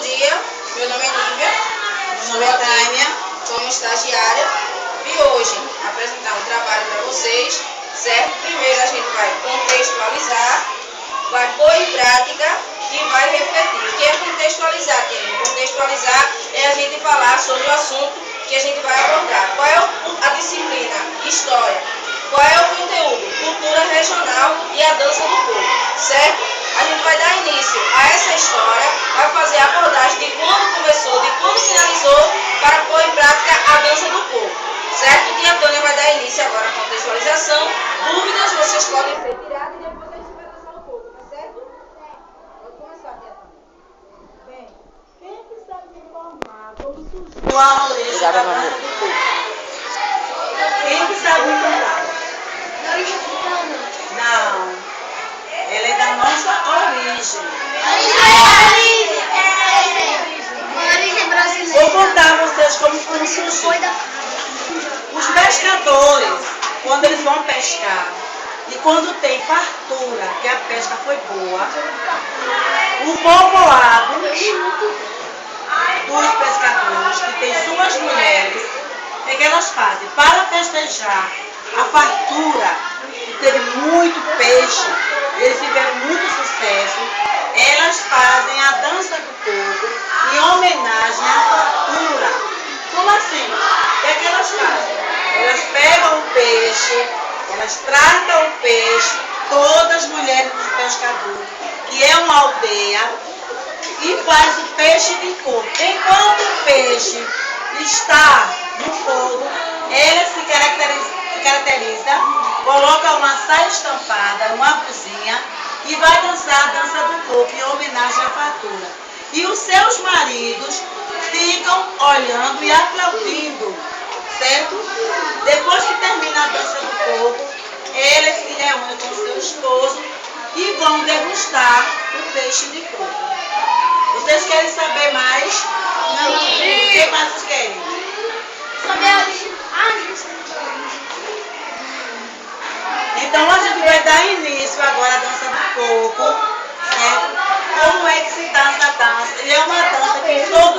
dia, meu nome é Nívia, sou aqui como estagiária e hoje apresentar um trabalho para vocês, certo? Primeiro a gente vai contextualizar, vai pôr em prática e vai refletir. O que é contextualizar, querido? Contextualizar é a gente falar sobre o assunto que a gente vai abordar. Qual é a disciplina? História. Qual é o conteúdo? Cultura regional e a dança do povo, certo? A gente vai dar início a essa história, vai fazer a abordagem de quando começou, de quando finalizou, para pôr em prática a dança do povo, certo? Tia Tânia vai dar início agora à contextualização. Dúvidas vocês podem ser tiradas e depois a gente vai dançar um pouco, tá certo? Pode começar, tia Tânia. Bem, quem é que sabe me informar como surgiu a origem da dança do povo? Quem é que sabe me informar? Não. Ela é da nossa origem. Vou contar a vocês como surgiu. Os pescadores, quando eles vão pescar, e quando tem fartura, que a pesca foi boa, o povoado dos pescadores, que tem suas mulheres, o que elas fazem? Para festejar a fartura, que teve muito peixe, eles tiveram muito sucesso, elas fazem a dança do povo em homenagem à fartura. Como assim? O que é que elas fazem? Elas pegam o peixe, elas tratam o peixe, todas as mulheres dos pescadores, que é uma aldeia, e faz o peixe de fogo. Enquanto o peixe está no fogo, ela se caracteriza, coloca uma saia estampada, uma blusinha e vai dançar a dança do fogo em homenagem à fartura. E os seus maridos ficam olhando e aplaudindo, certo? Depois que termina a dança do fogo, elas se reúnem com seu esposo e vão degustar o peixe de fogo. Vocês querem saber mais? Não. O que mais vocês querem? Saber a origem. Então a gente vai dar início agora à dança do coco, certo? Como é que se dança a dança? E é uma dança que todo